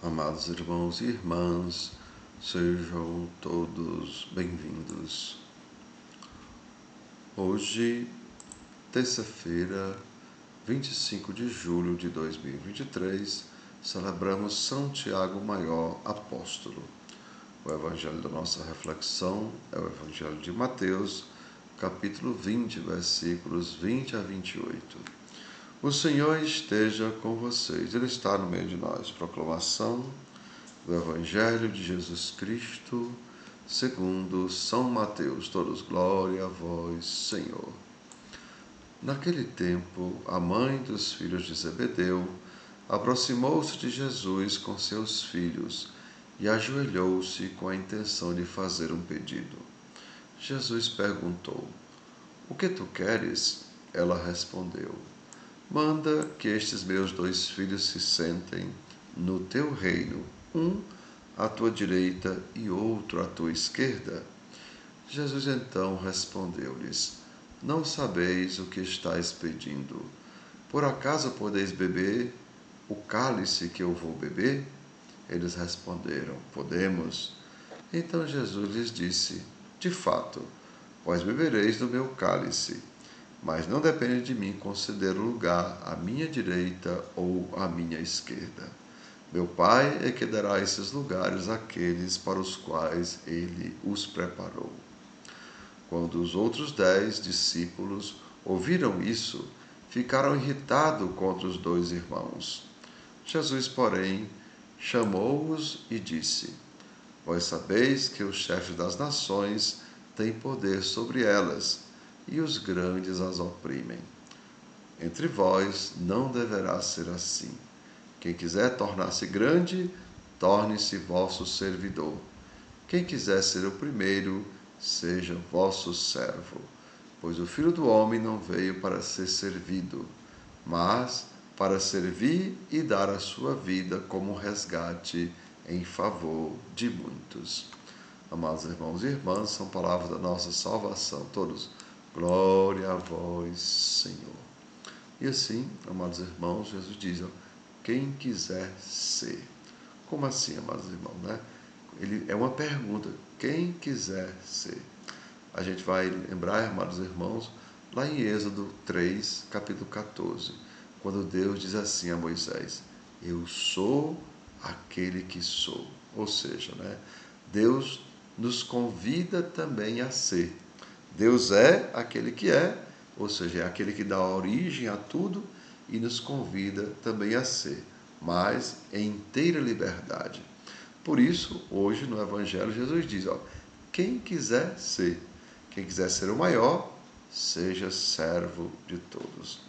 Amados irmãos e irmãs, sejam todos bem-vindos. Hoje, terça-feira, 25 de julho de 2023, celebramos São Tiago Maior Apóstolo. O evangelho da nossa reflexão é o evangelho de Mateus, capítulo 20, versículos 20 a 28. O Senhor esteja com vocês, Ele está no meio de nós. Proclamação do Evangelho de Jesus Cristo, segundo São Mateus. Todos glória a vós, Senhor. Naquele tempo, a mãe dos filhos de Zebedeu aproximou-se de Jesus com seus filhos e ajoelhou-se com a intenção de fazer um pedido. Jesus perguntou: "O que tu queres?" Ela respondeu: "Manda que estes meus 2 filhos se sentem no teu reino, um à tua direita e outro à tua esquerda." Jesus então respondeu-lhes: "Não sabeis o que estáis pedindo. Por acaso podeis beber o cálice que eu vou beber?" Eles responderam: "Podemos." Então Jesus lhes disse: "De fato, vós bebereis do meu cálice, mas não depende de mim conceder o lugar à minha direita ou à minha esquerda. Meu Pai é que dará esses lugares àqueles para os quais ele os preparou." Quando os outros 10 discípulos ouviram isso, ficaram irritados contra os 2 irmãos. Jesus, porém, chamou-os e disse: "Vós sabeis que os chefes das nações têm poder sobre elas, e os grandes as oprimem. Entre vós não deverá ser assim. Quem quiser tornar-se grande, torne-se vosso servidor. Quem quiser ser o primeiro, seja vosso servo. Pois o Filho do Homem não veio para ser servido, mas para servir e dar a sua vida como resgate em favor de muitos." Amados irmãos e irmãs, são palavras da nossa salvação. Todos, glória a vós, Senhor. E assim, amados irmãos, Jesus diz: quem quiser ser. Como assim, amados irmãos, né? Ele é uma pergunta: quem quiser ser. A gente vai lembrar, amados irmãos, lá em Êxodo 3, capítulo 14, quando Deus diz assim a Moisés: "Eu sou aquele que sou." Ou seja, né, Deus nos convida também a ser. Deus é aquele que é, ou seja, é aquele que dá origem a tudo e nos convida também a ser, mas em inteira liberdade. Por isso, hoje no Evangelho, Jesus diz: quem quiser ser o maior, seja servo de todos.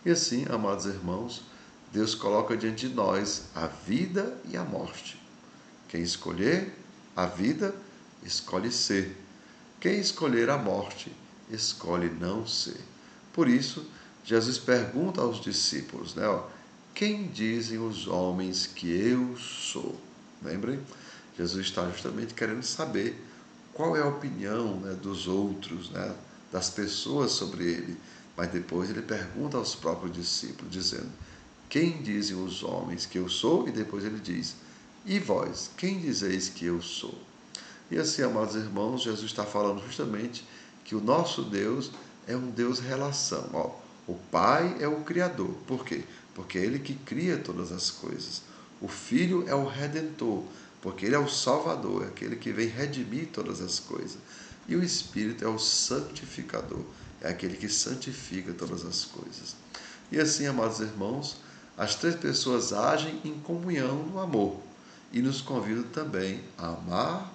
E assim, amados irmãos, Deus coloca diante de nós a vida e a morte. Quem escolher a vida, escolhe ser. Quem escolher a morte, escolhe não ser. Por isso, Jesus pergunta aos discípulos, quem dizem os homens que eu sou? Lembrem, Jesus está justamente querendo saber qual é a opinião, dos outros, das pessoas sobre ele. Mas depois ele pergunta aos próprios discípulos, dizendo: quem dizem os homens que eu sou? E depois ele diz: e vós, quem dizeis que eu sou? E assim, amados irmãos, Jesus está falando justamente que o nosso Deus é um Deus relação. O Pai é o Criador. Por quê? Porque é Ele que cria todas as coisas. O Filho é o Redentor, porque Ele é o Salvador, é aquele que vem redimir todas as coisas. E o Espírito é o Santificador, é aquele que santifica todas as coisas. E assim, amados irmãos, as 3 pessoas agem em comunhão no amor e nos convidam também a amar,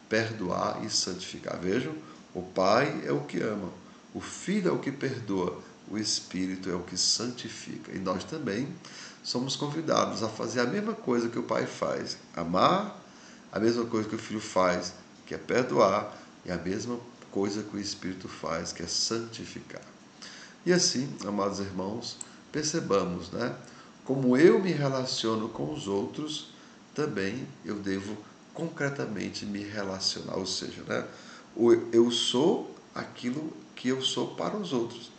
perdoar e santificar. Vejam, o Pai é o que ama, o Filho é o que perdoa, o Espírito é o que santifica. E nós também somos convidados a fazer a mesma coisa que o Pai faz: amar, a mesma coisa que o Filho faz, que é perdoar, e a mesma coisa que o Espírito faz, que é santificar. E assim, amados irmãos, percebamos, como eu me relaciono com os outros, também eu devo concretamente me relacionar. Ou seja, eu sou aquilo que eu sou para os outros.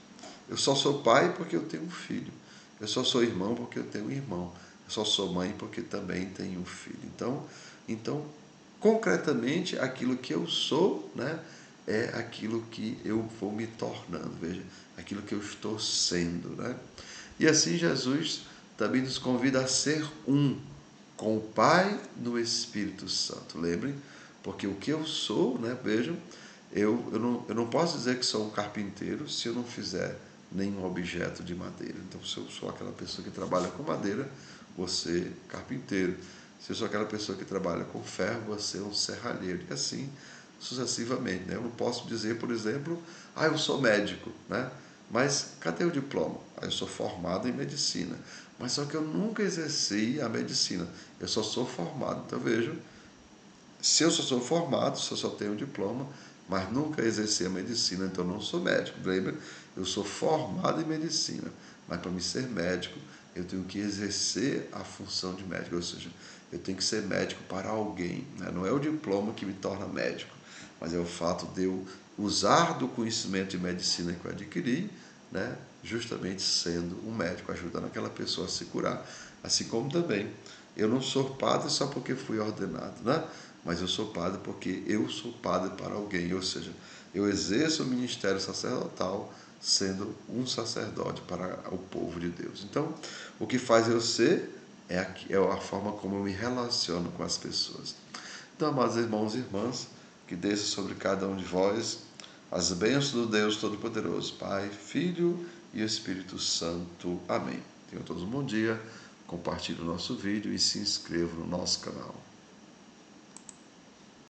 Eu só sou pai porque eu tenho um filho. Eu só sou irmão porque eu tenho um irmão. Eu só sou mãe porque também tenho um filho. Então concretamente, aquilo que eu sou, né, é aquilo que eu vou me tornando, veja, aquilo que eu estou sendo, né? E assim Jesus também nos convida a ser um com o Pai no Espírito Santo. Lembrem, porque o que eu sou, né, vejam, eu não posso dizer que sou um carpinteiro se eu não fizer nenhum objeto de madeira. Então, se eu sou aquela pessoa que trabalha com madeira, você é carpinteiro. Se eu sou aquela pessoa que trabalha com ferro, você é um serralheiro. E assim sucessivamente. Né? Eu não posso dizer, por exemplo, eu sou médico, né? Mas cadê o diploma? Eu sou formado em medicina. Mas só que eu nunca exerci a medicina. Eu só sou formado. Então veja, se eu só sou formado, se eu só tenho um diploma, mas nunca exerci a medicina, então não sou médico. Lembra? Eu sou formado em medicina, mas para me ser médico, eu tenho que exercer a função de médico, ou seja, eu tenho que ser médico para alguém. Né? Não é o diploma que me torna médico, mas é o fato de eu usar do conhecimento de medicina que eu adquiri, né? Justamente sendo um médico, ajudando aquela pessoa a se curar. Assim como também, eu não sou padre só porque fui ordenado, né? Mas eu sou padre porque eu sou padre para alguém, ou seja, eu exerço o ministério sacerdotal sendo um sacerdote para o povo de Deus. Então, o que faz eu ser é a forma como eu me relaciono com as pessoas. Então, amados irmãos e irmãs, que desça sobre cada um de vós as bênçãos do Deus Todo-Poderoso, Pai, Filho e Espírito Santo. Amém. Tenham todos um bom dia, compartilhe o nosso vídeo e se inscreva no nosso canal.